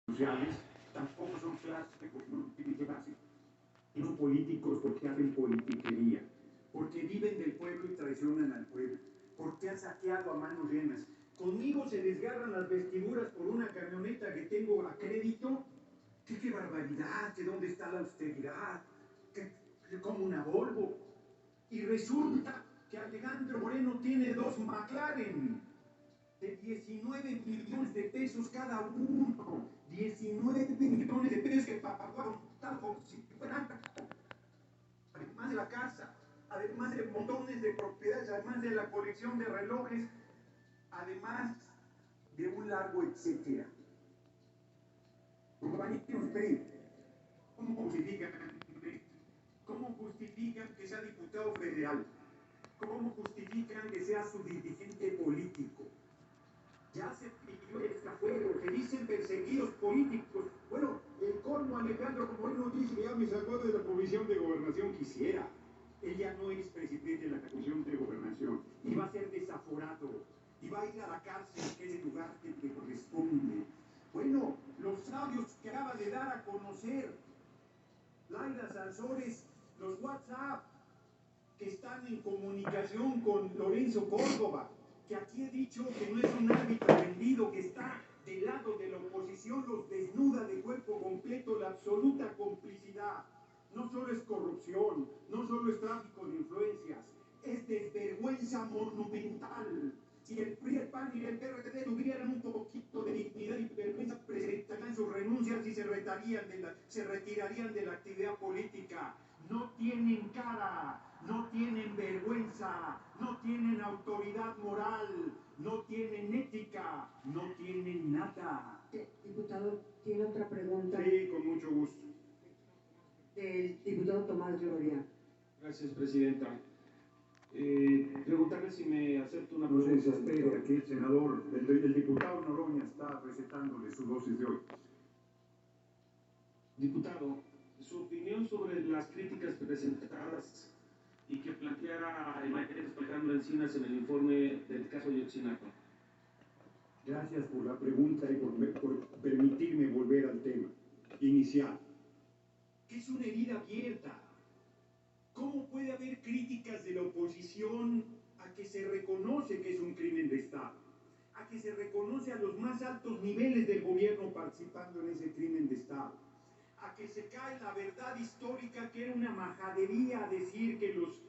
sociales, tampoco son clases básicas, no políticos porque hacen politiquería, porque viven del pueblo y traicionan al pueblo, porque han saqueado a manos llenas. Conmigo se desgarran las vestiduras por una camioneta que tengo a crédito. ¡Qué barbaridad! ¿De dónde está la austeridad? ¿Qué como una Volvo? Y resulta que Alejandro Moreno tiene dos McLaren de 19 millones de pesos cada uno. 19 millones de pesos que pagaron como si fueran, además de la casa, además de montones de propiedades, además de la colección de relojes, además de un largo etcétera. ¿Cómo justifican que sea diputado federal? ¿Cómo justifican que sea su dirigente político? Ya se pidió el desafuero, se dicen perseguidos políticos. Bueno, el colmo, Alejandro Moreno dice que ya me sacó de la comisión de gobernación. Quisiera. Él ya no es presidente de la comisión de gobernación y va a ser desaforado y va a ir a la cárcel, que es el lugar que le corresponde. Bueno, los audios que acaba de dar a conocer Laida Sansores, los WhatsApp que están en comunicación con Lorenzo Córdoba, que aquí he dicho que no es un árbitro vendido, que está del lado de la oposición, los desnuda de cuerpo completo, la absoluta complicidad. No solo es corrupción, no solo es tráfico de influencias, es desvergüenza monumental. Si el PRI, el PAN y el PRD tuvieran un poquito de dignidad y vergüenza, presentarían sus renuncias y se retirarían de la actividad política. No tienen cara, no tienen vergüenza, no tienen autoridad moral, no tienen ética, no tienen nada. Diputado, ¿tiene otra pregunta? Sí, con mucho gusto. Del diputado Tomás Gloria. Gracias, presidenta. Preguntarle si me acepta una pregunta. No se espere, aquí el senador, el diputado Noroña está recetándole su dosis de hoy. Diputado, su opinión sobre las críticas presentadas y que planteara el maestro Alejandro Encinas en el informe del caso Ayotzinapa. Gracias por la pregunta y por permitirme volver al tema inicial. ¿Qué es una herida abierta? ¿Cómo puede haber críticas de la oposición a que se reconoce que es un crimen de Estado? A que se reconoce a los más altos niveles del gobierno participando en ese crimen de Estado. A que se cae la verdad histórica, que era una majadería decir que los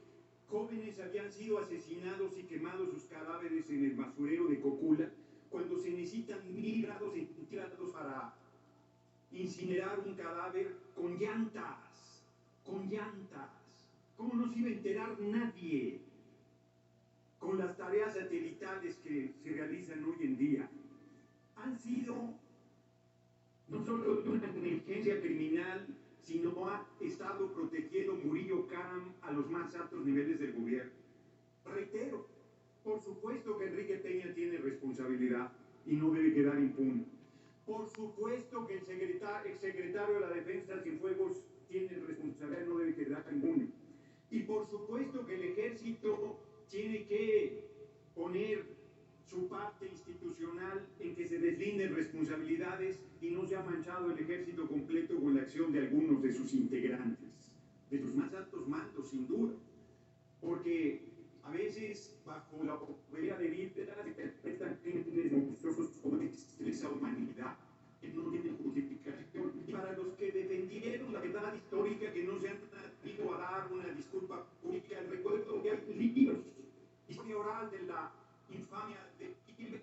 jóvenes habían sido asesinados y quemados sus cadáveres en el basurero de Cocula, cuando se necesitan 1000 grados centígrados para incinerar un cadáver con llantas, con llantas. ¿Cómo no se iba a enterar nadie con las tareas satelitales que se realizan hoy en día? Han sido no solo de una negligencia criminal, sino ha estado protegiendo Murillo Karam a los más altos niveles del gobierno. Reitero, por supuesto que Enrique Peña tiene responsabilidad y no debe quedar impune. Por supuesto que el exsecretario de la Defensa, Cienfuegos, tiene responsabilidad y no debe quedar impune. Y por supuesto que el ejército tiene que poner su parte institucional en que se deslinden responsabilidades y no se ha manchado el ejército completo con la acción de algunos de sus integrantes, de sus más altos mandos, sin duda. Porque a veces, bajo la operación de vida, se interpretan crímenes monstruosos como esa humanidad que no tiene justificación. Y para los que defendieron la verdad histórica, que no se han atrevido a dar una disculpa pública, recuerdo que hay libros, historia oral de la infamia de Hitler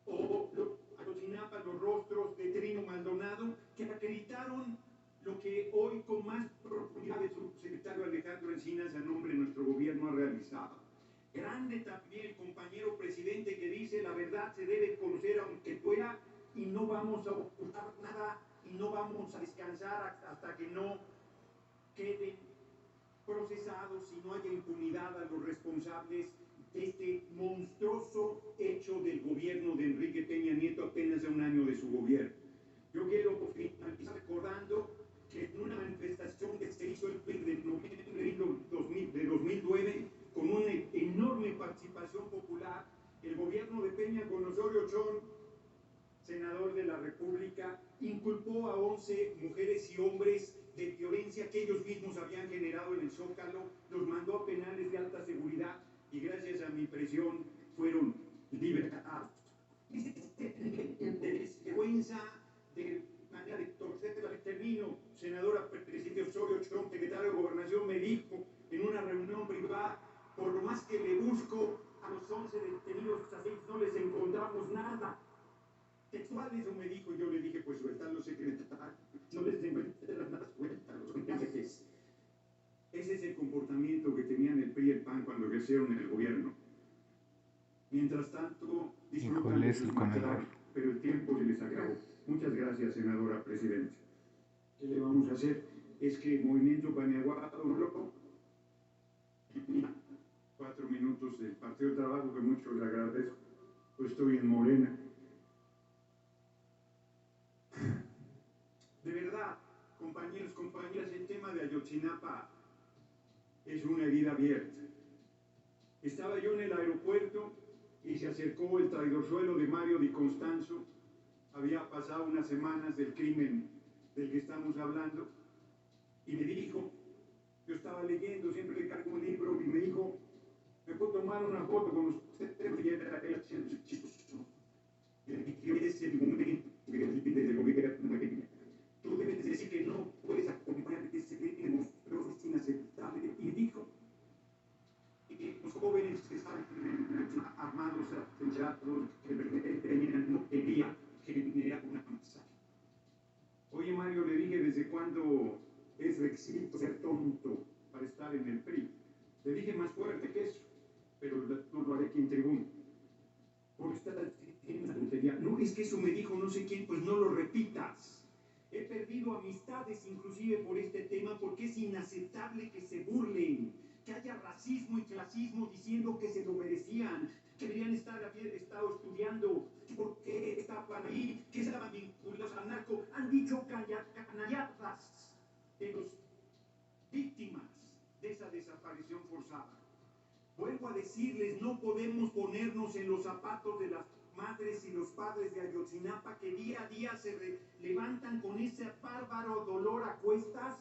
o Ayotzinapa, los rostros de Trino Maldonado, que acreditaron lo que hoy con más profundidad el subsecretario Alejandro Encinas a nombre de nuestro gobierno ha realizado. Grande también el compañero presidente que dice la verdad se debe conocer aunque duela y no vamos a ocultar nada y no vamos a descansar hasta que no queden procesados y no haya impunidad a los responsables de este monstruoso hecho del gobierno de Enrique Peña Nieto apenas a un año de su gobierno. Yo quiero finalizar recordando que en una manifestación que se hizo el 20 de noviembre de 2009, con una enorme participación popular, el gobierno de Peña con Osorio Chong, senador de la República, inculpó a 11 mujeres y hombres de violencia que ellos mismos habían generado en el Zócalo, los mandó a penales de alta seguridad y gracias a mi presión fueron liberados. De desvergüenza, de manera de torcer el termino, senadora Presidente Osorio Chong, secretario de Gobernación, me dijo en una reunión privada, por lo más que le busco a los 11 detenidos, no les encontramos nada. Textual eso me dijo, yo le dije, pues sueltan los secretarios, no les encuentran nada, suéltalos. Ese es el comportamiento que tenían el PRI y el PAN cuando ejercieron el gobierno. Mientras tanto, disfrutan de sus mandatos, pero el tiempo se les acabó. Muchas gracias, senadora Presidenta. ¿Qué le vamos a hacer? Es que el Movimiento Paniaguado loco. 4 minutos del Partido de Trabajo, que mucho le agradezco. Pues estoy en Morena. De verdad, compañeros, compañeras, el tema de Ayotzinapa es una herida abierta. Estaba yo en el aeropuerto y se acercó el traidorzuelo de Mario Di Constanzo. Había pasado unas semanas del crimen del que estamos hablando y me dijo, yo estaba leyendo, siempre le cargo un libro, y me dijo, ¿me puedo tomar una foto con usted? Y era chistoso. Y le dije, es el momento que el líder del gobierno, tú debes decir que no puedes acompañar ese crimen monstruoso, es inaceptable. Y dijo, los jóvenes que están armados, atentados, que no querían generar una masacre. Oye, Mario, le dije, ¿desde cuándo es requisito ser tonto para estar en el PRI? Le dije más fuerte que eso, pero no lo haré aquí en tribuna. Porque está en una tontería. No, es que eso me dijo no sé quién, pues no lo repitas. He perdido amistades inclusive por este tema porque es inaceptable que se burlen, que haya racismo y clasismo diciendo que se lo merecían, que deberían haber estado estudiando, porque estaban ahí, que estaban vinculados al narco. Han dicho canalladas de las víctimas de esa desaparición forzada. Vuelvo a decirles, no podemos ponernos en los zapatos de las madres y los padres de Ayotzinapa que día a día se levantan con ese bárbaro dolor a cuestas,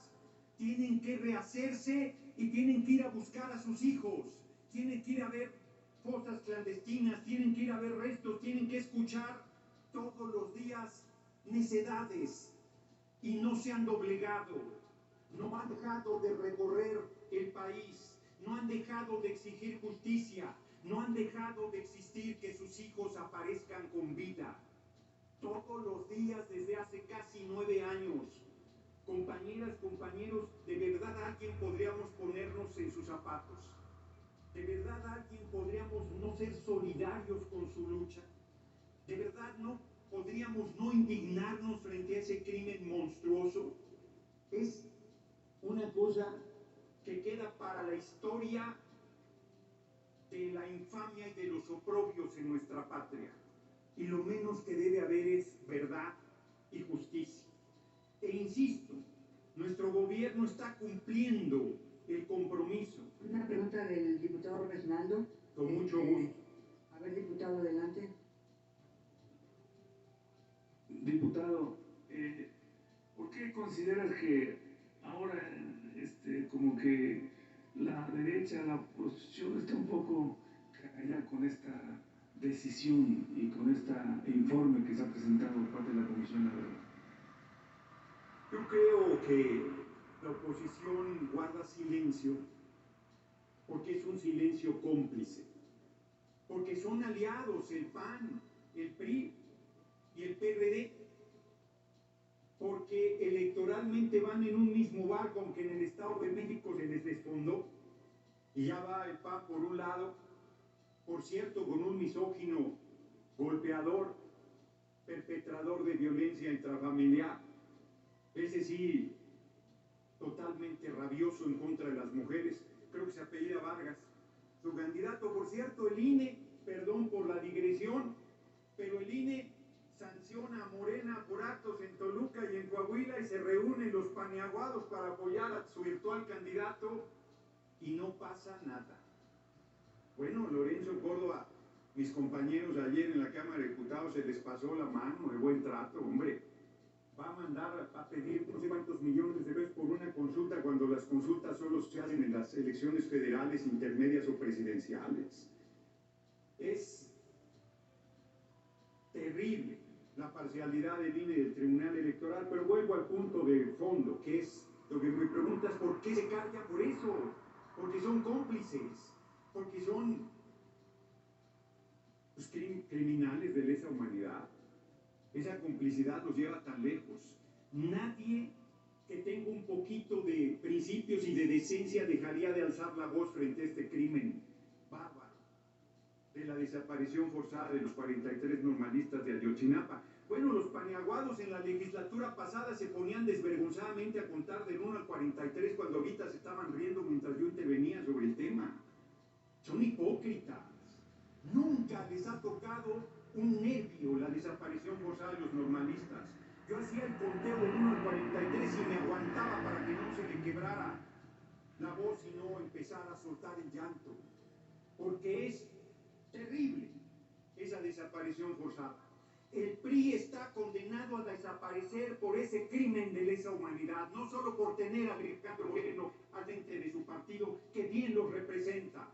tienen que rehacerse y tienen que ir a buscar a sus hijos, tienen que ir a ver fosas clandestinas, tienen que ir a ver restos, tienen que escuchar todos los días necedades y no se han doblegado, no han dejado de recorrer el país, no han dejado de exigir justicia, no han dejado de existir que sus hijos aparezcan con vida. Todos los días desde hace casi 9 años. Compañeras, compañeros, ¿de verdad alguien podríamos ponernos en sus zapatos? ¿De verdad alguien podríamos no ser solidarios con su lucha? ¿De verdad no podríamos no indignarnos frente a ese crimen monstruoso? Es una cosa que queda para la historia de la infamia y de los oprobios en nuestra patria. Y lo menos que debe haber es verdad y justicia. E insisto, nuestro gobierno está cumpliendo el compromiso. Una pregunta del diputado Reginaldo. Con mucho gusto. A ver, diputado, adelante. Diputado, ¿por qué consideras que ahora como que la derecha, la oposición está un poco callada con esta decisión y con este informe que se ha presentado por parte de la Comisión de la Verdad? Yo creo que la oposición guarda silencio porque es un silencio cómplice, porque son aliados el PAN, el PRI y el PRD, porque electoralmente van en un mismo barco, aunque en el Estado de México se les desfondó, y ya va el PAN por un lado, por cierto, con un misógino, golpeador, perpetrador de violencia intrafamiliar, ese sí, totalmente rabioso en contra de las mujeres, creo que se apellida Vargas. Su candidato, por cierto, el INE, perdón por la digresión, pero el INE sanciona a Morena por actos en Toluca y en Coahuila y se reúnen los paniaguados para apoyar a su virtual candidato y no pasa nada. Bueno, Lorenzo Córdoba, mis compañeros ayer en la Cámara de Diputados se les pasó la mano de buen trato, hombre. Va mandar a pedir no sé cuántos millones de pesos por una consulta cuando las consultas solo se hacen en las elecciones federales, intermedias o presidenciales? Es terrible la parcialidad del INE y del Tribunal Electoral, pero vuelvo al punto de fondo, que es lo que me preguntas: ¿por qué se calla por eso? Porque son cómplices, porque son pues, criminales de lesa humanidad. Esa complicidad los lleva tan lejos. Nadie que tenga un poquito de principios y de decencia dejaría de alzar la voz frente a este crimen bárbaro de la desaparición forzada de los 43 normalistas de Ayotzinapa. Bueno, los paniaguados en la legislatura pasada se ponían desvergonzadamente a contar del 1 al 43 cuando ahorita se estaban riendo mientras yo intervenía sobre el tema. Son hipócritas. Nunca les ha tocado un nervio la desaparición forzada de los normalistas. Yo hacía el conteo del 1 al 43 y me aguantaba para que no se le quebrara la voz y no empezara a soltar el llanto. Porque es terrible esa desaparición forzada. El PRI está condenado a desaparecer por ese crimen de lesa humanidad, no solo por tener a Ricardo Moreno al frente de su partido, que bien los representa.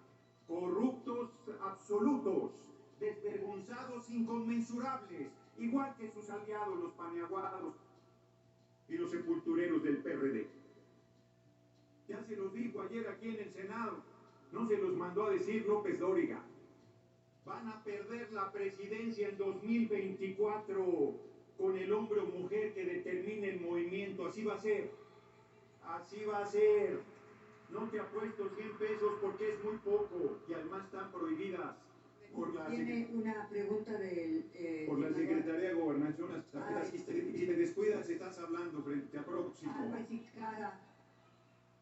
Corruptos absolutos, desvergonzados inconmensurables, igual que sus aliados, los paniaguados y los sepultureros del PRD. Ya se los dijo ayer aquí en el Senado, no se los mandó a decir López Dóriga. Van a perder la presidencia en 2024 con el hombre o mujer que determine el movimiento. Así va a ser. Así va a ser. No te apuesto 100 pesos porque es muy poco y además están prohibidas por la, Tiene una pregunta por la Secretaría de Gobernación. Hasta si te descuidas estás hablando frente al próximo.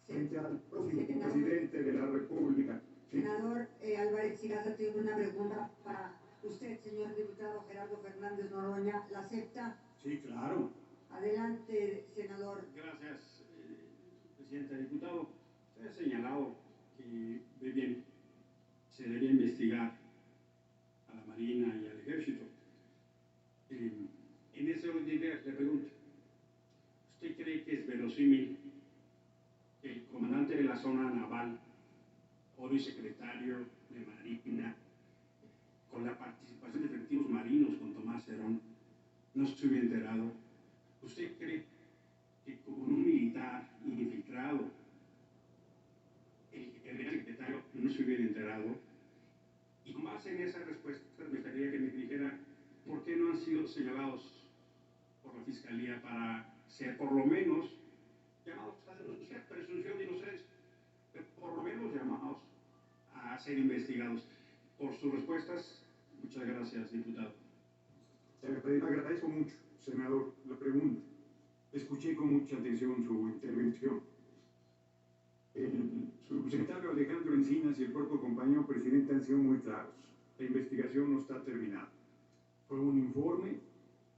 Frente al próximo presidente de la República. Senador Álvarez Sigaza tiene una pregunta para usted, señor diputado Gerardo Fernández Noroña. ¿La acepta? Sí, claro. Adelante, senador. Gracias, presidente. Diputado, usted ha señalado que se debería investigar a la Marina y al Ejército. En ese orden de ideas le pregunto, ¿usted cree que es verosímil que el comandante de la zona naval, hoy secretario de Marina, con la participación de efectivos marinos con Tomás Herón, no se hubiera enterado? ¿Usted cree que con un militar infiltrado, el secretario no se hubiera enterado? Y con base en esa respuesta, me gustaría que me dijera por qué no han sido señalados por la Fiscalía para ser por lo menos llamados a denunciar presunción de inocencia, por lo menos llamados a ser investigados. Por sus respuestas, muchas gracias, diputado. Agradezco mucho, senador, la pregunta. Escuché con mucha atención su intervención. El subsecretario Alejandro Encinas y el propio compañero presidente han sido muy claros. La investigación no está terminada. Fue un informe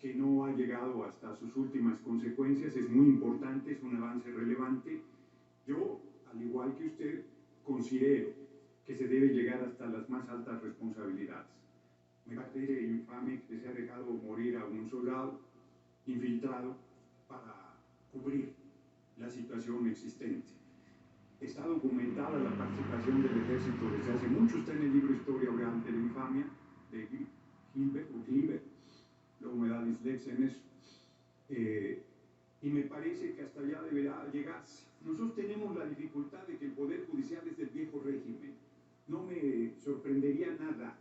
que no ha llegado hasta sus últimas consecuencias. Es muy importante, es un avance relevante. Yo, al igual que usted, considero que se debe llegar hasta las más altas responsabilidades. Me parece infame que se ha dejado morir a un soldado infiltrado para cubrir la situación existente. Está documentada la participación del ejército desde hace mucho, está en el libro Historia Oral de la Infamia, de Gilbert, luego me da dislexia en eso, y me parece que hasta allá deberá llegarse. Nosotros tenemos la dificultad de que el Poder Judicial es del viejo régimen. No me sorprendería nada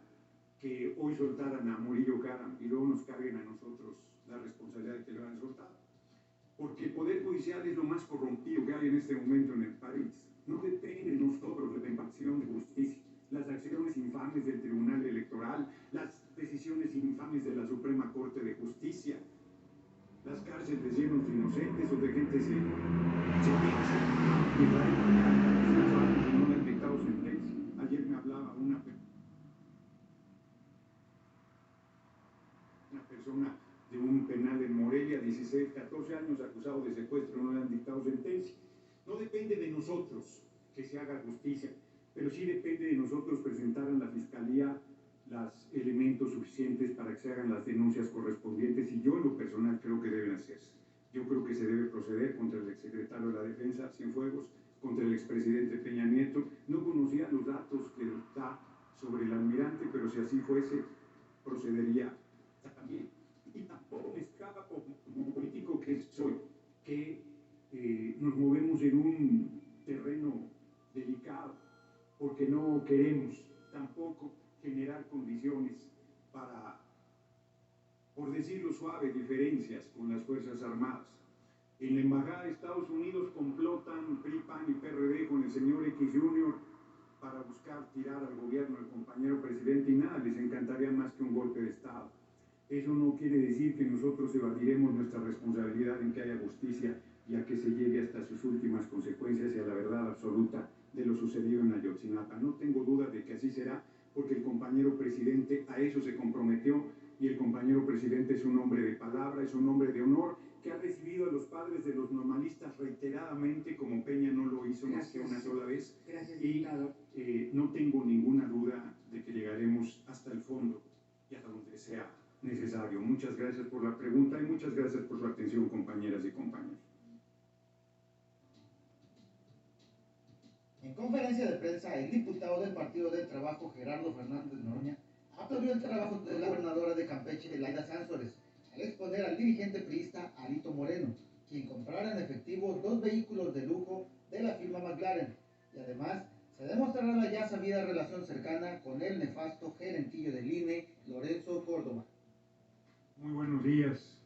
que hoy soltaran a Murillo Karam y luego nos carguen a nosotros la responsabilidad de que lo han soltado. Porque el Poder Judicial es lo más corrompido que hay en este momento en el país. No depende de nosotros de la impartición de justicia. Las acciones infames del Tribunal Electoral, las decisiones infames de la Suprema Corte de Justicia, las cárceles llenas de inocentes o de gente sin piensa, que traen años y no le han dictado sentencia. Ayer me hablaba una persona de un penal en Morelia, 16, 14 años, acusado de secuestro, no le han dictado sentencia. No depende de nosotros que se haga justicia, pero sí depende de nosotros presentar a la Fiscalía los elementos suficientes para que se hagan las denuncias correspondientes, y yo en lo personal creo que deben hacerse. Yo creo que se debe proceder contra el exsecretario de la Defensa, Cienfuegos, contra el expresidente Peña Nieto. No conocía los datos que da sobre el almirante, pero si así fuese, procedería también. Y tampoco me escapa como político que soy, que nos movemos en un terreno delicado, porque no queremos tampoco generar condiciones para, por decirlo suave, diferencias con las Fuerzas Armadas. En la Embajada de Estados Unidos complotan PRI, PAN y PRD con el señor X Jr. para buscar tirar al gobierno del compañero presidente y nada, les encantaría más que un golpe de Estado. Eso no quiere decir que nosotros evadiremos nuestra responsabilidad en que haya justicia y a que se llegue hasta sus últimas consecuencias y a la verdad absoluta de lo sucedido en Ayotzinapa. No tengo duda de que así será, porque el compañero presidente a eso se comprometió y el compañero presidente es un hombre de palabra, es un hombre de honor, que ha recibido a los padres de los normalistas reiteradamente, como Peña no lo hizo más que una sola vez. Gracias, Y no tengo ninguna duda de que llegaremos hasta el fondo y hasta donde sea necesario. Muchas gracias por la pregunta y muchas gracias por su atención, compañeras y compañeros. En conferencia de prensa, el diputado del Partido del Trabajo, Gerardo Fernández Noroña, aplaudió el trabajo de la gobernadora de Campeche, Laida Sansores, al exponer al dirigente priista Alito Moreno, quien comprara en efectivo 2 vehículos de lujo de la firma McLaren, y además se demostrará la ya sabida relación cercana con el nefasto gerentillo del INE, Lorenzo Córdoba. Muy buenos días,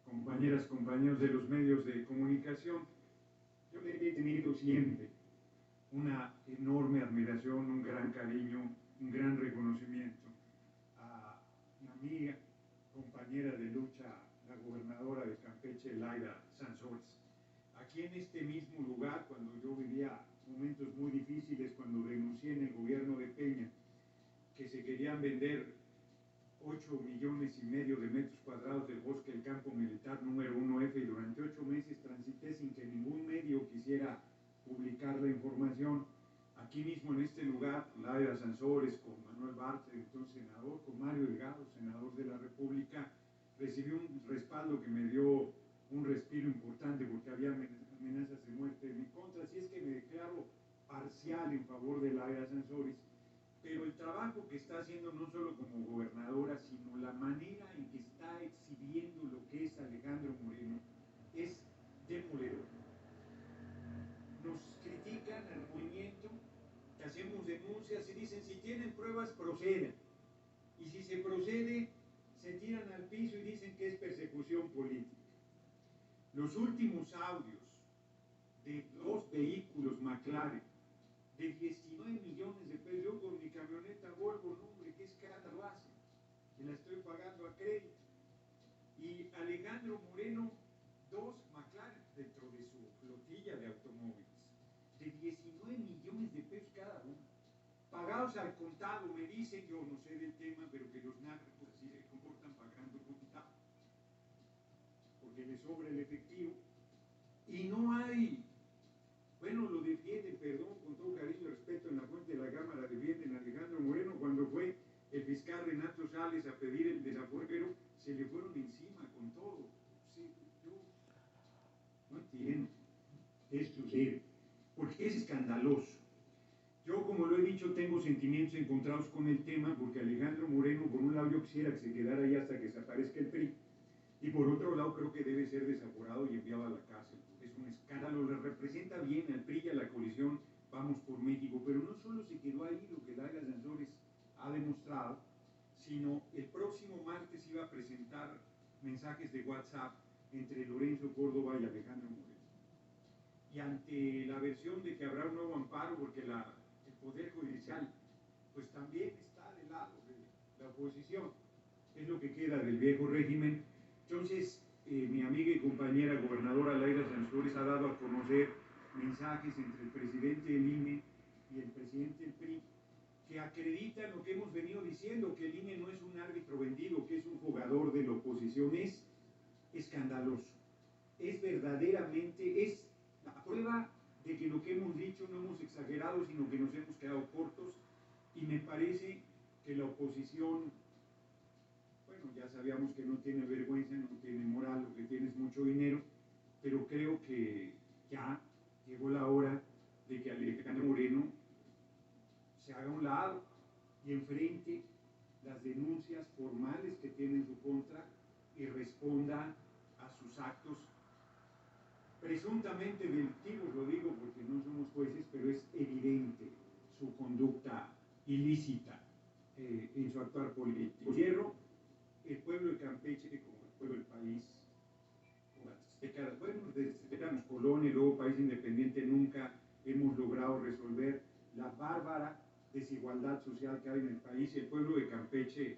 compañeras, compañeros de los medios de comunicación. Yo le he tenido siempre una enorme admiración, un gran cariño, un gran reconocimiento a mi amiga, compañera de lucha, la gobernadora de Campeche, Laida Sansores. Aquí en este mismo lugar, cuando yo vivía momentos muy difíciles, cuando denuncié en el gobierno de Peña que se querían vender 8,5 millones de metros cuadrados del bosque del campo militar número 1F, y durante 8 meses transité sin que ningún medio quisiera publicar la información. Aquí mismo en este lugar, Laida Sansores, con Manuel Bartlett, entonces senador, con Mario Delgado, senador de la República, recibió un respaldo que me dio un respiro importante, porque había amenazas de muerte en mi contra. Así es que me declaro parcial en favor de Laida Sansores, pero el trabajo que está haciendo no solo como gobernadora, sino la manera en que está exhibiendo lo que es Alejandro Moreno, es demoledor. Nos critican al movimiento, que hacemos denuncias y dicen: si tienen pruebas, procedan. Y si se procede, se tiran al piso y dicen que es persecución política. Los últimos audios de 2 vehículos McLaren de 19 millones de pesos, yo con mi camioneta Volvo, hombre, qué escándalo hace, que la estoy pagando a crédito. Y Alejandro Moreno, 2 McLaren dentro de su flotilla de automóviles, de 19 millones de pesos cada uno, pagados al contado. Me dicen, yo no sé del tema, pero que los narcos así se comportan, pagando contado, porque les sobra el efectivo. Y no hay, bueno, lo defienden, perdón, con todo cariño y respeto, en la fuente de la Cámara defienden a Alejandro Moreno. Cuando fue el fiscal Renato Sales a pedir el desafuero, se le fueron encima con todo. Sí, yo no entiendo qué sucede, porque es escandaloso. Yo, como lo he dicho, tengo sentimientos encontrados con el tema, porque Alejandro Moreno, por un lado, yo quisiera que se quedara ahí hasta que desaparezca el PRI, y por otro lado, creo que debe ser desaforado y enviado a la cárcel. Es un escándalo, le representa bien al PRI y a la coalición Vamos por México, pero no solo se quedó ahí lo que Laida Sansores ha demostrado, sino el próximo martes iba a presentar mensajes de WhatsApp entre Lorenzo Córdoba y Alejandro Moreno. Y ante la versión de que habrá un nuevo amparo, porque el Poder Judicial pues también está del lado de la oposición, es lo que queda del viejo régimen. Entonces, mi amiga y compañera gobernadora Laida Sansores ha dado a conocer mensajes entre el presidente del INE y el presidente del PRI, que acreditan lo que hemos venido diciendo, que el INE no es un árbitro vendido, que es un jugador de la oposición. Es escandaloso, es verdaderamente, es la prueba de que lo que hemos dicho no hemos exagerado, sino que nos hemos quedado cortos. Y me parece que la oposición, bueno, ya sabíamos que no tiene vergüenza, no tiene moral, lo que tiene es mucho dinero, pero creo que ya llegó la hora de que Alejandro Moreno se haga a un lado y enfrente las denuncias formales que tiene en su contra y responda a sus actos presuntamente delictivos, lo digo porque no somos jueces, pero es evidente su conducta ilícita en su actuar político. Hierro, el pueblo de Campeche, como el pueblo del país, por las décadas, bueno, desde que éramos colonia y luego país independiente, nunca hemos logrado resolver la bárbara desigualdad social que hay en el país, y el pueblo de Campeche,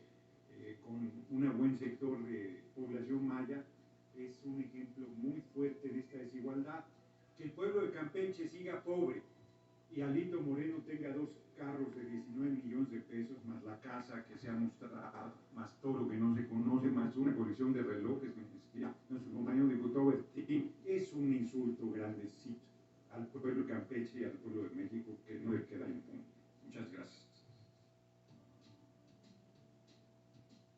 con un buen sector de población maya, es un ejemplo muy fuerte de esta desigualdad. Que el pueblo de Campeche siga pobre y Alito Moreno tenga 2 carros de 19 millones de pesos, más la casa que se ha mostrado, más todo lo que no se conoce, más una colección de relojes que necesita nuestro compañero diputado Bertín, es un insulto grandecito al pueblo de Campeche y al pueblo de México que no le queda impune. Muchas gracias.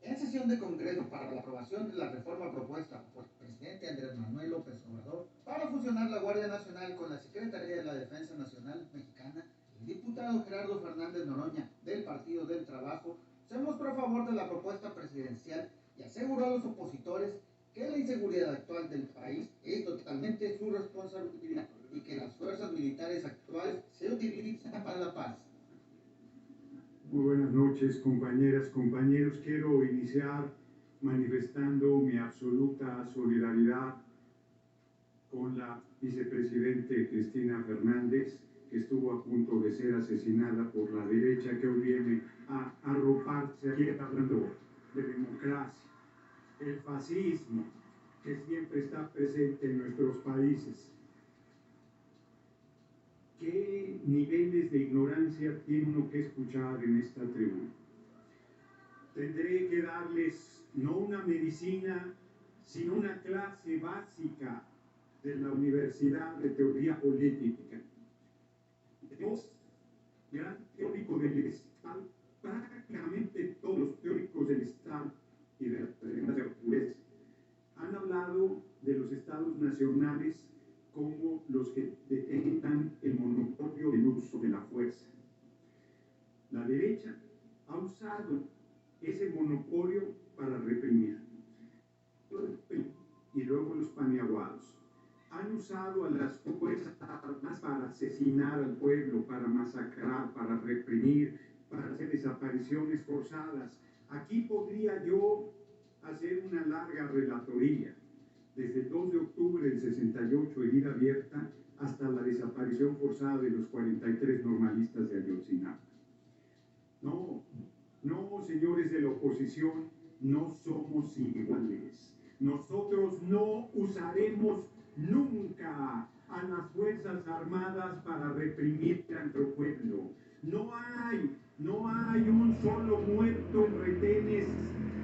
En sesión de Congreso para la aprobación de la reforma propuesta por el presidente Andrés Manuel López Obrador para fusionar la Guardia Nacional con la Secretaría de la Defensa Nacional Mexicana, el diputado Gerardo Fernández Noroña, del Partido del Trabajo, se mostró a favor de la propuesta presidencial y aseguró a los opositores que la inseguridad actual del país es totalmente su responsabilidad y que las fuerzas militares actuales se utilizan para la paz. Muy buenas noches, compañeras, compañeros. Quiero iniciar manifestando mi absoluta solidaridad con la vicepresidente Cristina Fernández, que estuvo a punto de ser asesinada por la derecha que hoy viene a arroparse aquí hablando de democracia. El fascismo, que siempre está presente en nuestros países. ¿Qué niveles de ignorancia tiene uno que escuchar en esta tribuna? Tendré que darles no una medicina, sino una clase básica de la Universidad de Teoría Política. Dos grandes teóricos del Estado, prácticamente todos los teóricos del Estado y de la democracia, han hablado de los estados nacionales como los que detentan el monopolio del uso de la fuerza. La derecha ha usado ese monopolio para reprimir. Y luego los paniaguados han usado a las fuerzas armadas para asesinar al pueblo, para masacrar, para reprimir, para hacer desapariciones forzadas. Aquí podría yo hacer una larga relatoría, desde el 2 de octubre del 68, herida abierta, hasta la desaparición forzada de los 43 normalistas de Ayotzinapa. No, señores de la oposición, no somos iguales. Nosotros no usaremos nunca a las Fuerzas Armadas para reprimir a nuestro pueblo. No hay un solo muerto en retenes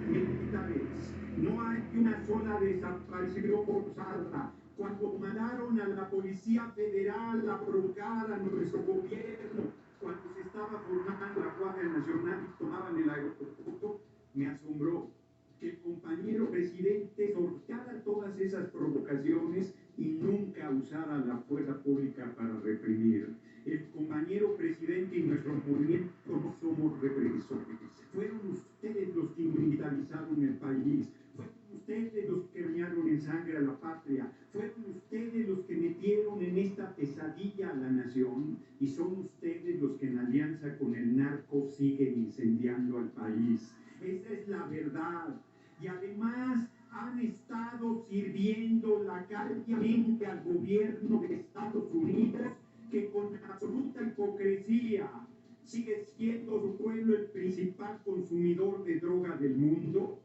militares. No hay una sola desaparición forzada. Cuando mandaron a la Policía Federal a provocar a nuestro gobierno, cuando se estaba formando la Guardia Nacional y tomaban el aeropuerto, me asombró que el compañero presidente sorteara todas esas provocaciones y nunca usara la fuerza pública para reprimir. El compañero presidente y nuestro movimiento no somos represores. Fueron ustedes los que militarizaron el país. Fueron ustedes los que bañaron en sangre a la patria. Fueron ustedes los que metieron en esta pesadilla a la nación. Y son ustedes los que en alianza con el narco siguen incendiando al país. Esa es la verdad. Y además han estado sirviendo lacayamente al gobierno de Estados Unidos, que con absoluta hipocresía sigue siendo su pueblo el principal consumidor de droga del mundo.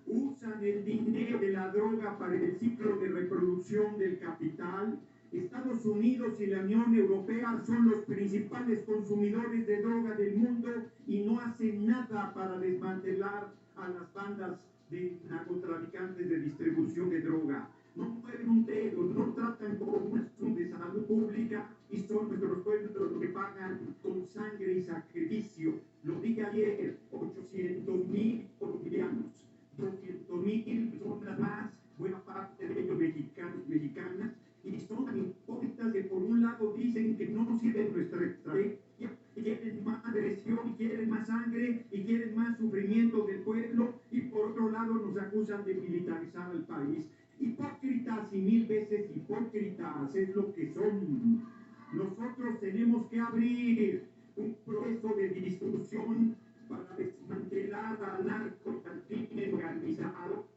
Usan el dinero de la droga para el ciclo de reproducción del capital. Estados Unidos y la Unión Europea son los principales consumidores de droga del mundo y no hacen nada para desmantelar a las bandas de narcotraficantes de distribución de droga. No mueven un dedo, no tratan como un asunto de salud pública y son nuestros pueblos los que pagan con sangre y sacrificio. Lo dije ayer, 800,000 colombianos, 200,000 personas más, buena parte de ellos mexicanos, quiere y quieren más sufrimiento del pueblo y por otro lado nos acusan de militarizar al país. Hipócritas y mil veces hipócritas es lo que son. Nosotros tenemos que abrir un proceso de discusión para desmantelar al narco y al crimen organizado.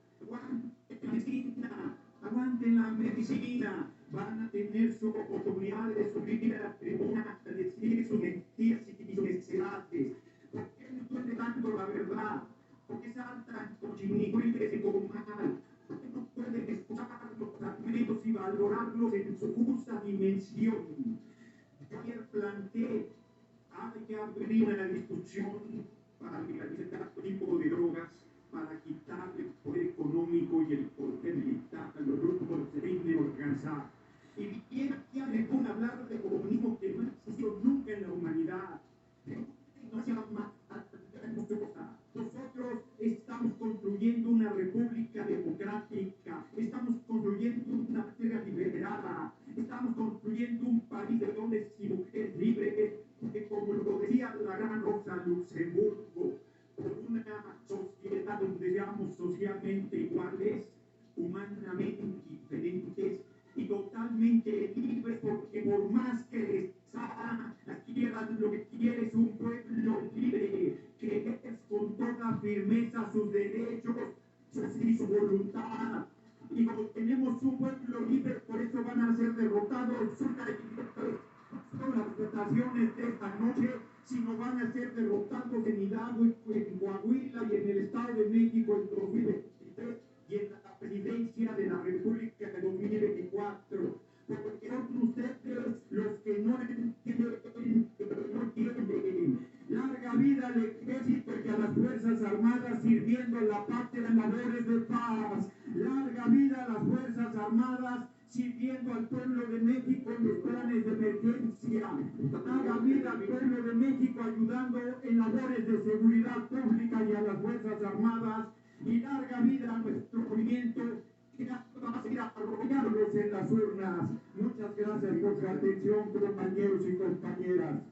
Aguanten la medicina, van a tener su oportunidad de subir a la tribuna a decir sus mentiras y sus necedades. ¿Por qué no estoy dando la verdad? ¿Por qué saltan cochinicuiles y comal? ¿Por qué no pueden escuchar los argumentos y valorarlos en su justa dimensión? Yo ayer planteé, hay que abrir una discusión para legalizar este tipo de drogas, para quitar el poder económico y el poder militar a los grupos de crimen organizado. Y viene aquí a Japón a hablar de comunismo que no ha existido nunca en la humanidad. No se llama. Nosotros estamos construyendo una república democrática, estamos construyendo una patria liberada, estamos construyendo un país de hombres y mujeres libres, que como lo decía la gran Rosa Luxemburgo, por una sociedad donde seamos socialmente iguales, humanamente diferentes y totalmente libres, porque por más que les quieran, lo que quiere es un pueblo libre, que ejerce con toda firmeza sus derechos y su voluntad. Y como tenemos un pueblo libre, por eso van a ser derrotados son las votaciones de esta noche, sino van a ser derrotados en Hidalgo, en Coahuila y en el Estado de México en 2023 y en la presidencia de la República de 2024. Porque son ustedes los que no entienden, no entienden. Larga vida al ejército y a las Fuerzas Armadas sirviendo a la patria en labores de paz. Larga vida a las Fuerzas Armadas sirviendo al pueblo de México en los planes de emergencia. Larga vida al pueblo de México ayudando en labores de seguridad pública y a las Fuerzas Armadas. Y larga vida a nuestro movimiento que va a ir a arrollarlos en las urnas. Muchas gracias por su atención, compañeros y compañeras.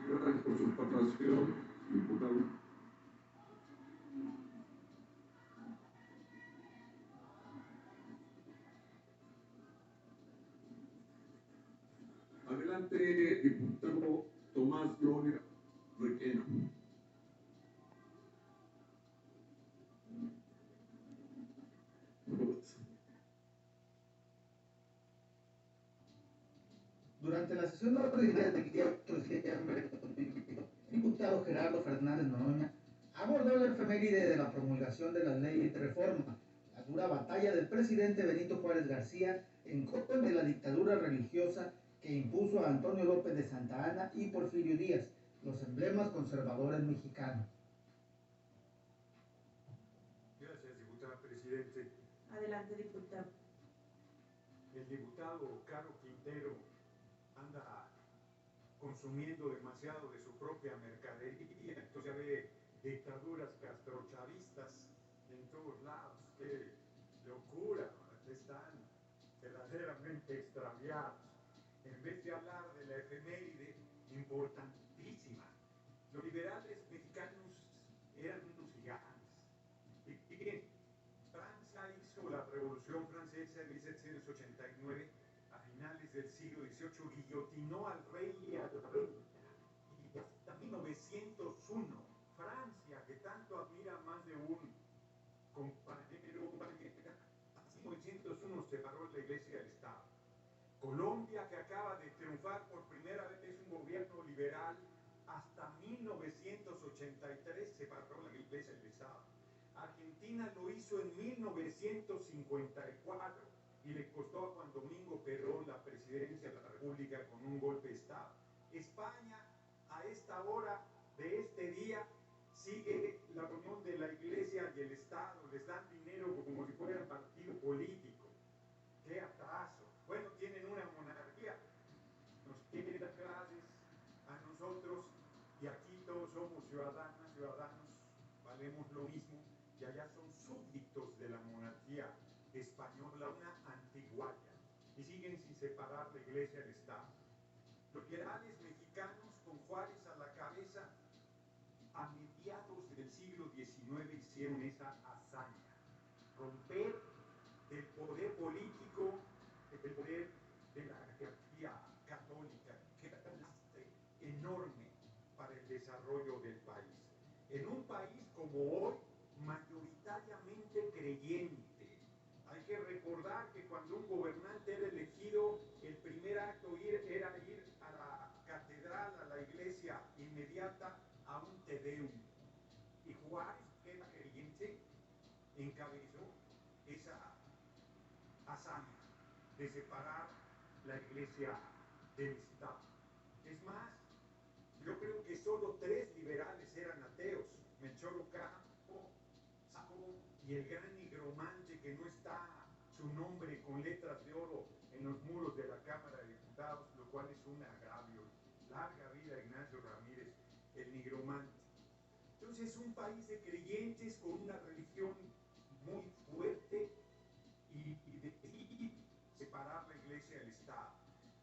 Gracias por su participación, diputado. Adelante, diputado Tomás Gloria Requena. Durante la sesión ordinaria del día 3 de diciembre, el diputado Gerardo Fernández Noroña abordó la efeméride de la promulgación de la ley de reforma, la dura batalla del presidente Benito Juárez García en contra de la dictadura religiosa que impuso a Antonio López de Santa Anna y Porfirio Díaz, los emblemas conservadores mexicanos. Gracias, diputado presidente. Adelante, diputado. El diputado Caro Quintero anda consumiendo demasiado de su propia mercadería. Entonces ya ve dictaduras castrochavistas en todos lados. ¡Qué locura! Están verdaderamente extraviados. En vez de hablar de la efeméride importantísima, los liberales mexicanos eran unos gigantes. Y bien, Francia hizo la Revolución Francesa en 1789, a finales del siglo XVIII, guillotinó al rey y a la reina. Y hasta 1901, Francia, que tanto admira más de un compañero, hasta 1901 separó la Iglesia del Estado. Colombia, que acaba de triunfar por primera vez, es un gobierno liberal, hasta 1983 separó la Iglesia del Estado. Argentina lo hizo en 1954 y le costó a Juan Domingo Perón la presidencia de la República con un golpe de Estado. España, a esta hora de este día, sigue la unión de la Iglesia y el Estado, les dan dinero como si fuera partido político. ¡Qué atraso! Bueno, tienen una monarquía, nos quieren dar clases a nosotros y aquí todos somos ciudadanos, valemos lo mismo y allá son súbditos de la monarquía. española, una antiguaya, y siguen sin separar la iglesia del Estado. Los liberales mexicanos, con Juárez a la cabeza, a mediados del siglo XIX hicieron esa hazaña, romper el poder político, el poder de la jerarquía católica, que era un lastre enorme para el desarrollo del país. En un país como hoy, mayoritariamente creyente. Hay que recordar que cuando un gobernante era elegido, el primer acto era ir a la catedral, a la iglesia inmediata, a un Te Deum. Y Juárez, que era creyente, encabezó esa hazaña de separar la iglesia del Estado. Es más, yo creo que solo 3 liberales eran ateos: Melchor Ocampo, Saco y el gran nigromante, que no está su nombre con letras de oro en los muros de la Cámara de Diputados, lo cual es un agravio. Larga vida Ignacio Ramírez, el nigromante. Entonces, un país de creyentes con una religión muy fuerte y decidir separar la iglesia del Estado.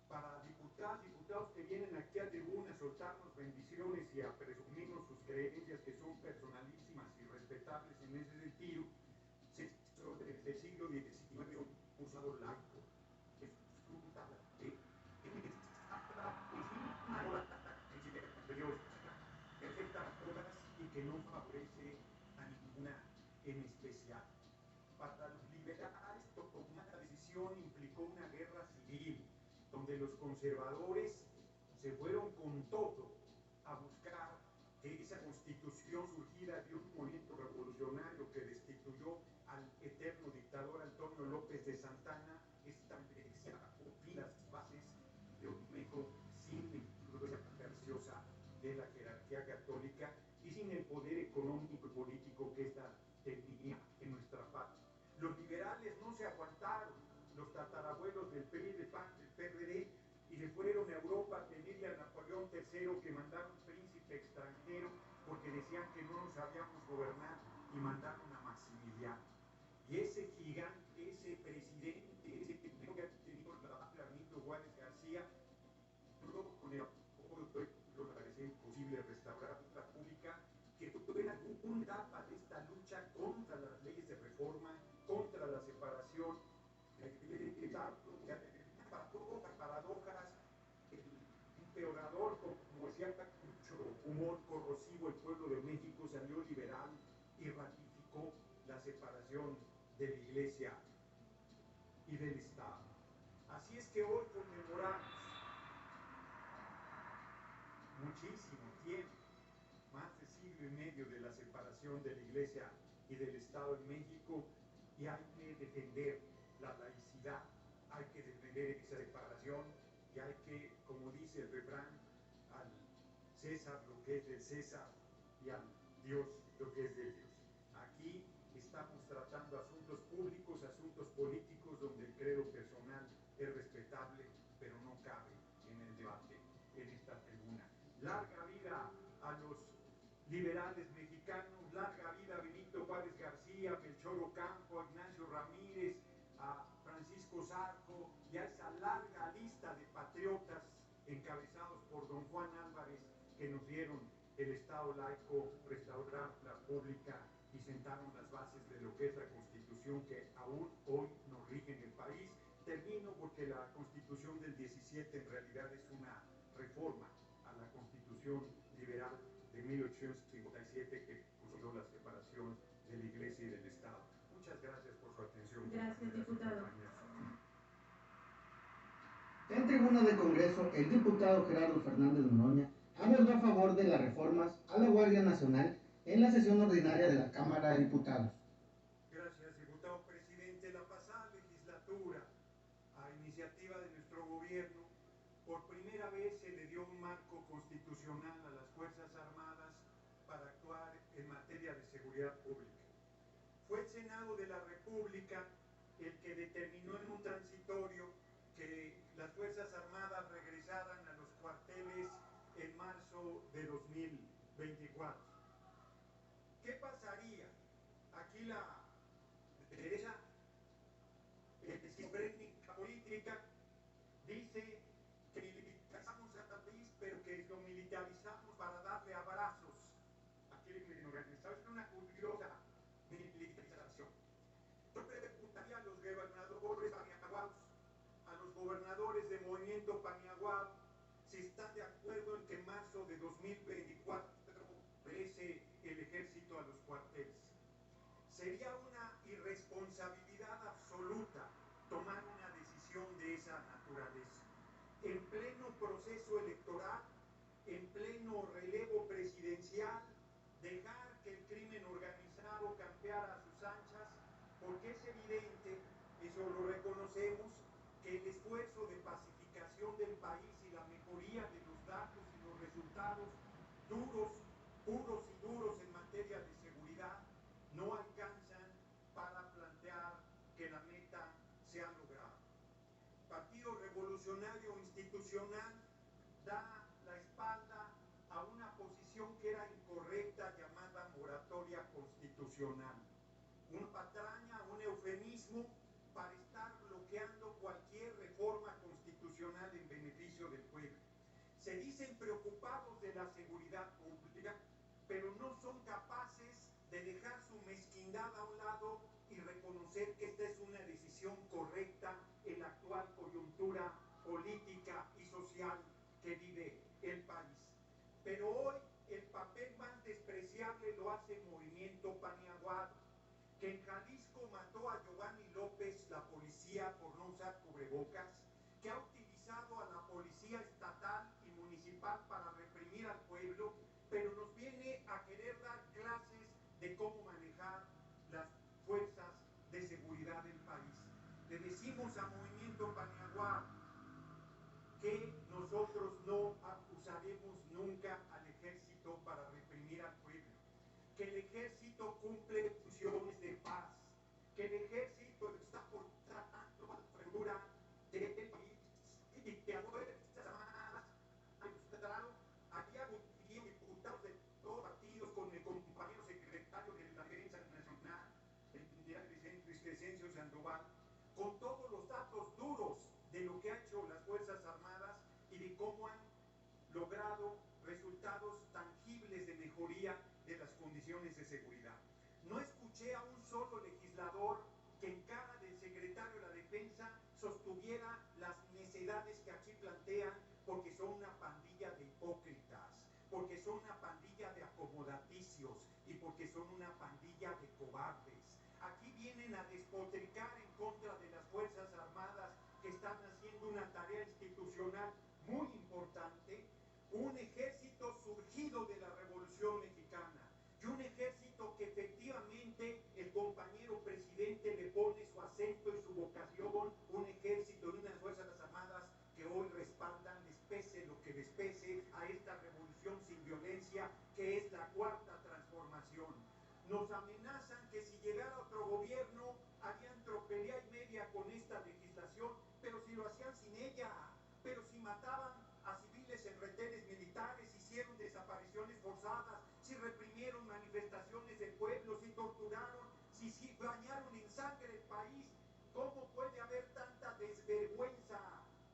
Para diputados que vienen aquí a tribuna a soltarnos bendiciones y a presumirnos sus creencias, que son personalísimas y respetables en ese sentido, desde el siglo XIX un usado laico. Es fruta de perfectas todas y que no favorece a ninguna en especial. Para los liberales, tomar la decisión implicó una guerra civil, donde los conservadores se fueron con todo a buscar que esa constitución surgida de un movimiento revolucionario que destituyó al eterno dictador Antonio López de Santana estableciera las bases de un México sin la influencia preciosa de la jerarquía católica y sin el poder económico y político que ésta tenía en nuestra patria. Los liberales no se aguantaron, los tatarabuelos del PRI, del PAN, del PRD, y se fueron a Europa a pedirle a Napoleón III que mandara un príncipe extranjero porque decían que no nos sabíamos gobernar, y mandaron a Maximiliano. Y ese gigante, ese presidente, ese primero que ha tenido Benito Juárez García, luego con el apoyo lo parecía imposible restaurar la República, que fue una etapa de esta lucha contra las leyes de reforma, contra la separación, paradojas, el empeorador, como cierta mucho humor corrosivo, el pueblo de México salió liberal y ratificó la separación de la Iglesia y del Estado. Así es que hoy conmemoramos muchísimo tiempo, más de siglo y medio, de la separación de la Iglesia y del Estado en México, y hay que defender la laicidad, hay que defender esa separación, y hay que, como dice el refrán, al César lo que es del César y al Dios lo que es de Dios. Aquí estamos tratando asuntos públicos, asuntos políticos, donde el credo personal es respetable, pero no cabe en el debate en esta tribuna. Larga vida a los liberales mexicanos, larga vida a Benito Juárez García, Melchor Ocampo, a Ignacio Ramírez, a Francisco Zarco y a esa larga lista de patriotas encabezados por don Juan Álvarez, que nos dieron el Estado laico, restaurar la República y sentaron las bases de lo que es la Constitución que aún hoy nos rige en el país. Termino porque la Constitución del 17 en realidad es una reforma a la Constitución liberal de 1857 que puso la separación de la Iglesia y del Estado. Muchas gracias por su atención. Gracias, diputado. En tribuna del Congreso, el diputado Gerardo Fernández Noroña abordó a favor de las reformas a la Guardia Nacional en la sesión ordinaria de la Cámara de Diputados. Gracias, diputado presidente. La pasada legislatura, a iniciativa de nuestro gobierno, por primera vez se le dio un marco constitucional a las Fuerzas Armadas para actuar en materia de seguridad pública. Fue el Senado de la República el que determinó en un transitorio que las Fuerzas Armadas regresaran a los cuarteles en marzo de 2024. ¿Qué pasaría? Aquí la derecha política dice que militarizamos al país, pero que lo militarizamos para darle abrazos a crimen organizado. Es una curiosa militarización. Yo preguntaría a los gobernadores paniaguados, a los gobernadores de Movimiento Paniaguado, si están de acuerdo en que en marzo de 2024 regrese el ejército a los cuarteles. Sería una irresponsabilidad absoluta tomar una decisión de esa naturaleza. En pleno proceso electoral, en pleno relevo presidencial, dejar que el crimen organizado campeara a sus anchas, porque es evidente, eso lo reconocemos, que el esfuerzo de pacificación del país y la mejoría de los datos y los resultados duros, puros y duros en materia de seguridad no alcanzan para plantear que la meta se ha logrado. Partido Revolucionario Institucional da la espalda a una posición que era incorrecta llamada moratoria constitucional. Una patraña, un eufemismo para estar bloqueando cualquier reforma constitucional en beneficio del pueblo. Se dicen preocupados de la seguridad pública, pero no son capaces de dejar su mezquindad a un lado y reconocer que esta es una decisión correcta en la actual coyuntura política y social que vive el país. Pero hoy el papel más despreciable lo hace Movimiento Paniaguado, que en Jalisco mató a Giovanni López, la policía, por no usar cubrebocas, que ha utilizado a la policía estatal y municipal para reprimir al pueblo, pero nos viene a querer dar clases de cómo manejar las fuerzas de seguridad del país. Le decimos a Movimiento Paniaguado que nosotros no usaremos nunca al ejército para reprimir al pueblo, que el ejército cumple funciones de paz, que el ejército está tratando la figura del país y que ahora estas semanas han demostrado había diputados de todos partidos con el compañero secretario de la Defensa Nacional, el general Crescencio Sandoval, con todos los datos duros de lo que han hecho las Fuerzas Armadas y de cómo han logrado resultados tangibles de mejoría de las condiciones de seguridad. No escuché a un solo legislador que en cara del secretario de la Defensa sostuviera las necedades que aquí plantean, porque son una pandilla de hipócritas, porque son una pandilla de acomodaticios y porque son una pandilla de cobardes. Aquí vienen a despotricar en contra de las Fuerzas Armadas que están haciendo una tarea institucional muy importante, un ejército surgido de la Revolución Mexicana y un ejército que efectivamente el compañero presidente le pone su acento y su vocación, un ejército y unas Fuerzas Armadas que hoy respaldan, les pese lo que les pese, a esta revolución sin violencia que es la cuarta transformación. Nos amenazan que si llegara otro gobierno harían tropelía y media con esta legislación, pero si lo hacían sin ella, pero si mataban a civiles en retenes militares, hicieron desapariciones forzadas, si reprimieron manifestaciones del pueblo, si torturaron, si bañaron en sangre el país, ¿cómo puede haber tanta desvergüenza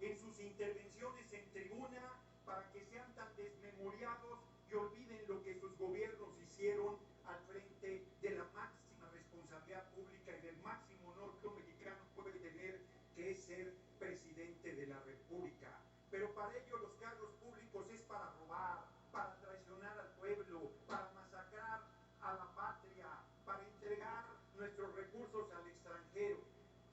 en sus intervenciones en tribuna para que sean tan desmemoriados y olviden lo que sus gobiernos hicieron al frente de la máxima responsabilidad pública y del máximo honor que un mexicano puede tener, que es ser presidente de la República? Pero para ello los cargos públicos es para robar, para traicionar al pueblo, para masacrar a la patria, para entregar nuestros recursos al extranjero.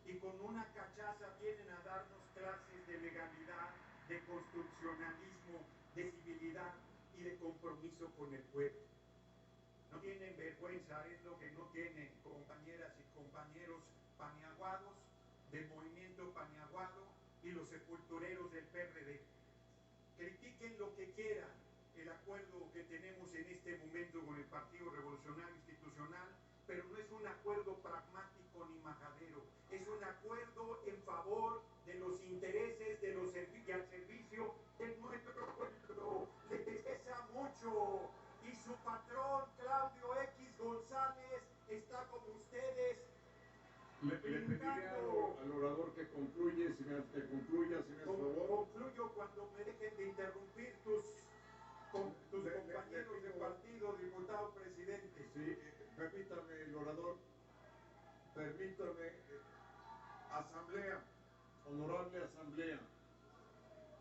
Y con una cachaza vienen a darnos clases de legalidad, de constitucionalismo, de civilidad y de compromiso con el pueblo. No tienen vergüenza, es lo que no tienen compañeras y compañeros paniaguados del Movimiento Paniaguado y los sepultureros del PRD. Critiquen lo que quieran el acuerdo que tenemos en este momento con el Partido Revolucionario Institucional, pero no es un acuerdo pragmático ni majadero, es un acuerdo en favor de los intereses de los y al servicio de nuestro pueblo. Les pesa mucho y su patrón Claudio X González está como ustedes. Le pediría al orador que concluye, si me que concluyas, si me haces favor. Concluyo cuando me dejen de interrumpir tus compañeros de partido, diputado presidente. Sí, permítame, el orador, permítame, asamblea, honorable asamblea,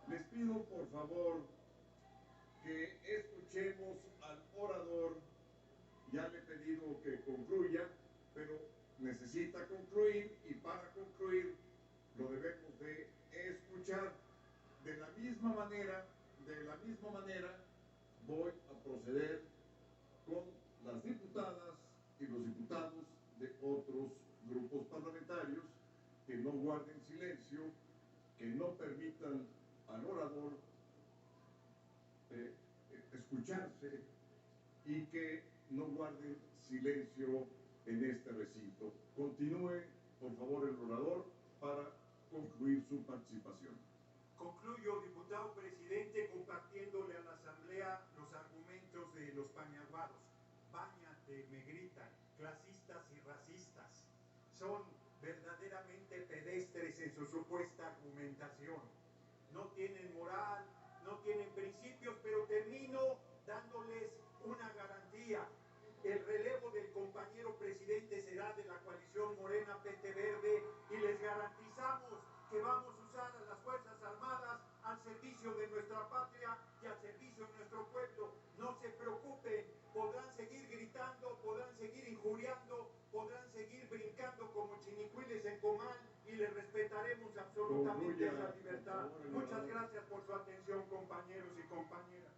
les pido por favor que escuchemos al orador. Ya le he pedido que concluya, pero necesita concluir y para concluir lo debemos de escuchar. De la misma manera, voy a proceder con las diputadas y los diputados de otros grupos parlamentarios que no guarden silencio, que no permitan al orador escucharse y que no guarden silencio en este recinto. Continúe, por favor, el orador para concluir su participación. Concluyo, diputado presidente, compartiéndole a la Asamblea los argumentos de los pañaguados. Báñate, me gritan, clasistas y racistas. Son verdaderamente pedestres en su supuesta argumentación. No tienen moral, no tienen principios, pero termino dándoles una garantía. El relevo del compañero presidente será de la coalición Morena PT Verde y les garantizamos que vamos a usar a las Fuerzas Armadas al servicio de nuestra patria y al servicio de nuestro pueblo. No se preocupen, podrán seguir gritando, podrán seguir injuriando, podrán seguir brincando como chinicuiles en comal y les respetaremos absolutamente esa libertad. Muchas gracias por su atención, compañeros y compañeras.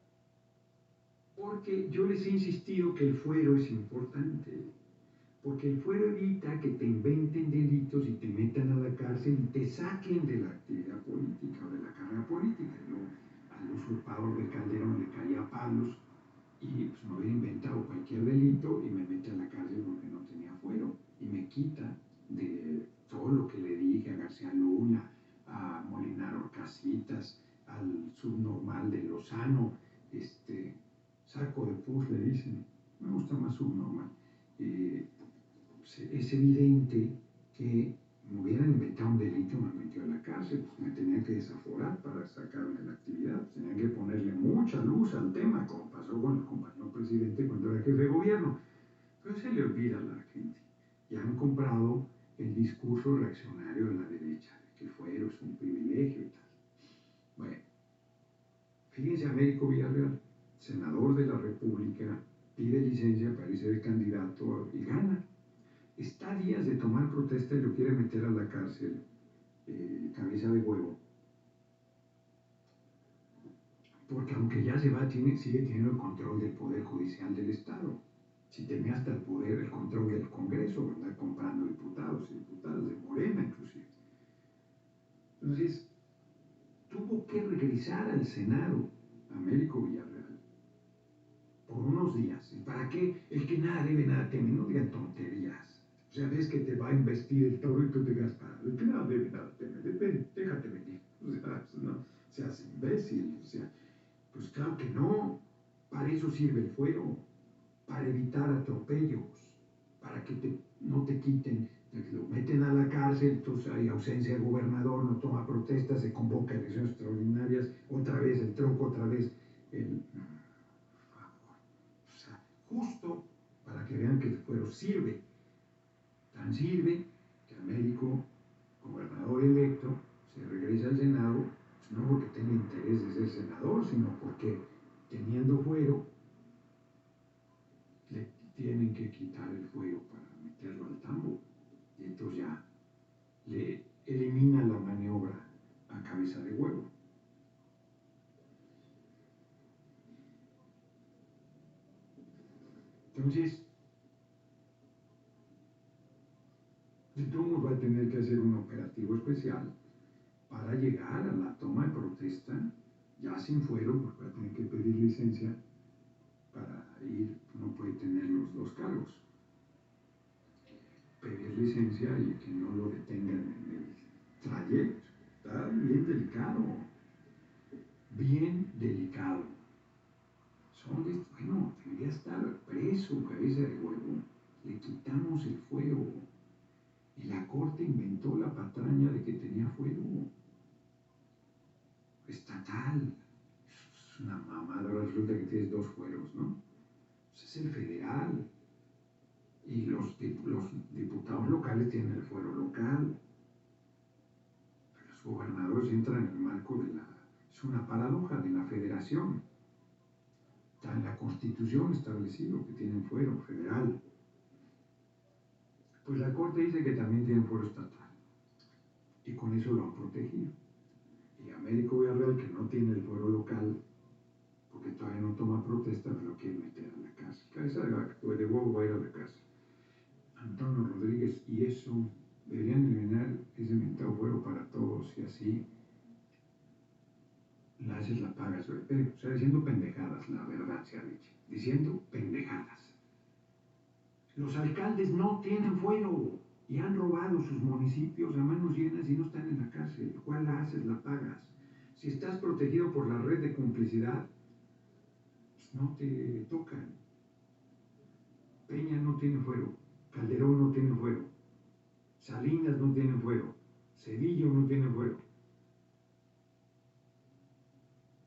Porque yo les he insistido que el fuero es importante, porque el fuero evita que te inventen delitos y te metan a la cárcel y te saquen de la actividad política o de la carrera política. Yo al usurpador de Calderón le caía a palos y pues me hubiera inventado cualquier delito y me mete a la cárcel porque no tenía fuero y me quita de todo lo que le dije a García Luna, a Molinar Orcasitas, al subnormal de Lozano, saco de pus le dicen, me gusta más subnormal. Es evidente que me hubieran inventado un delito, me metió a la cárcel, pues me tenían que desaforar para sacarme de la actividad, tenían que ponerle mucha luz al tema, como pasó con el compañero presidente cuando era jefe de gobierno. Pero se le olvida a la gente. Ya han comprado el discurso reaccionario de la derecha, de que el fuero es un privilegio y tal. Bueno, fíjense, Américo Villarreal, senador de la República, pide licencia para irse de candidato y gana. Está a días de tomar protesta y lo quiere meter a la cárcel, cabeza de huevo. Porque aunque ya se va, sigue teniendo el control del Poder Judicial del Estado. Si tenía hasta el control del Congreso, ¿verdad? Comprando diputados y diputadas de Morena, inclusive. Entonces, tuvo que regresar al Senado, Américo Villarreal, por unos días. ¿Para qué? El que nada debe, nada teme. No digan tonterías. O sea, ves que te va a investir el toro y tú te quedas parado. El que nada debe, nada teme. Déjate venir. O sea, no seas imbécil. O sea, pues claro que no. Para eso sirve el fuero. Para evitar atropellos. Para que no te quiten. Lo meten a la cárcel, entonces hay ausencia del gobernador, no toma protestas, se convoca elecciones extraordinarias, otra vez el troco, otra vez el... Por favor. O sea, justo para que vean que el fuero sirve. Tan sirve que Américo, gobernador electo, se regresa al Senado, pues no porque tenga interés de ser senador, sino porque teniendo fuero, le tienen que quitar el fuero para meterlo al tambo. Y entonces ya le elimina la maniobra a cabeza de huevo. Entonces, Trump va a tener que hacer un operativo especial para llegar a la toma de protesta, ya sin fuero, porque va a tener que pedir licencia para ir, no puede tener los dos cargos. Pedir licencia y que no lo detengan en el trayecto. Está bien delicado. Bien delicado. Bueno, debería estar preso, cabeza de huevo. Le quitamos el fuero. Y la corte inventó la patraña de que tenía fuero. estatal. Es una mamada, ahora resulta que tienes dos fueros, ¿no? Pues es el federal. Y los diputados locales tienen el fuero local. Los gobernadores entran en el marco de la... Es una paradoja de la federación. Está en la Constitución establecido que tienen fuero federal. Pues la Corte dice que también tienen fuero estatal. Y con eso lo han protegido. Y Américo Villarreal, que no tiene el fuero local, porque todavía no toma protesta, me lo quiere meter a la cárcel. Cabeza de vaca, pues de huevo va a ir a la cárcel. Antonio Rodríguez, y eso deberían eliminar ese mentado fuero para todos, y así la haces, la pagas, pero, o sea, diciendo pendejadas, la verdad se ha dicho, diciendo pendejadas. Los alcaldes no tienen fuero y han robado sus municipios a manos llenas y no están en la cárcel. ¿Cuál la haces? La pagas. Si estás protegido por la red de complicidad, pues no te tocan. Peña no tiene fuero, Calderón no tiene fuero, Salinas no tiene fuero, Cedillo no tiene fuero.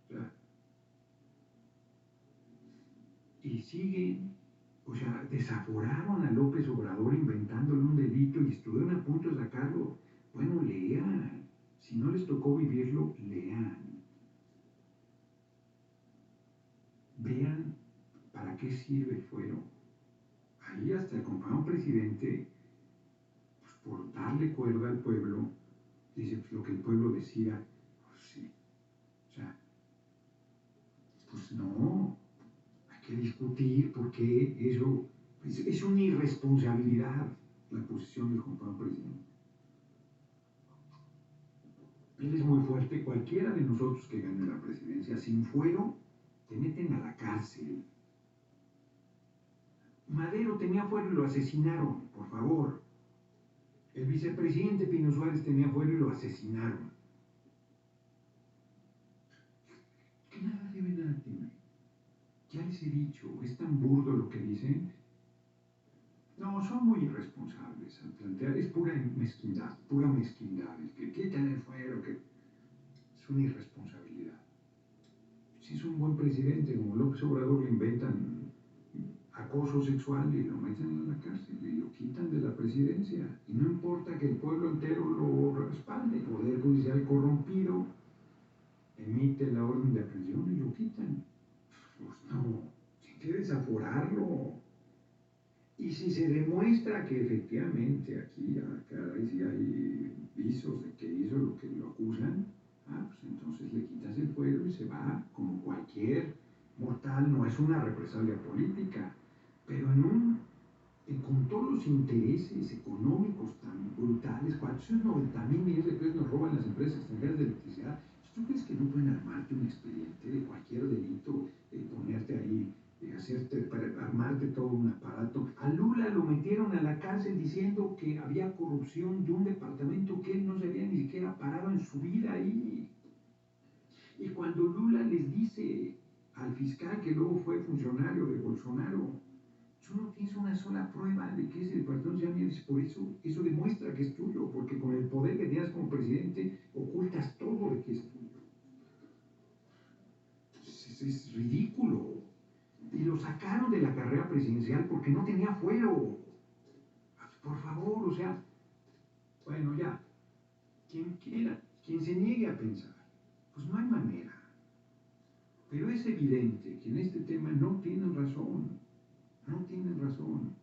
O sea, y siguen, o sea, desaforaron a López Obrador inventándole un delito y estuvieron a punto de sacarlo. Bueno, lean. Si no les tocó vivirlo, lean. Vean para qué sirve el fuero. Ahí hasta el compañero presidente, pues por darle cuerda al pueblo, dice, pues lo que el pueblo decida, pues sí. O sea, pues no. Hay que discutir por qué eso es una irresponsabilidad, la posición del compañero presidente. Él es muy fuerte. Cualquiera de nosotros que gane la presidencia sin fuero, te meten a la cárcel. Madero tenía fuero y lo asesinaron, por favor. El vicepresidente Pino Suárez tenía fuero y lo asesinaron. Que nada debe, nada teme. Ya les he dicho, es tan burdo lo que dicen. No, son muy irresponsables al plantear, es pura mezquindad, pura mezquindad. El que quitan el fuero, que es una irresponsabilidad. Si es un buen presidente, como López Obrador, le inventan acoso sexual y lo meten a la cárcel y lo quitan de la presidencia. Y no importa que el pueblo entero lo respalde. El Poder Judicial corrompido emite la orden de aprehensión y lo quitan. Pues no, hay que desaforarlo. Y si se demuestra que efectivamente aquí, caray, si hay visos de que hizo lo que lo acusan, pues entonces le quitas el fuero y se va, como cualquier mortal. No es una represalia política, pero con todos los intereses económicos tan brutales, 490,000 millones de pesos nos roban las empresas extranjeras de electricidad. ¿Tú crees que no pueden armarte un expediente de cualquier delito, ponerte ahí, armarte todo un aparato? A Lula lo metieron a la cárcel diciendo que había corrupción de un departamento que él no se había ni siquiera parado en su vida ahí. Y cuando Lula les dice al fiscal que luego fue funcionario de Bolsonaro, tú no tienes una sola prueba de que ese departamento sea mío, por eso demuestra que es tuyo, porque con el poder que tienes como presidente ocultas todo de que es tuyo. Es ridículo. Y lo sacaron de la carrera presidencial porque no tenía fuero. Por favor, o sea, bueno, ya, quien quiera, quien se niegue a pensar, pues no hay manera. Pero es evidente que en este tema no tienen razón. No tienen razón.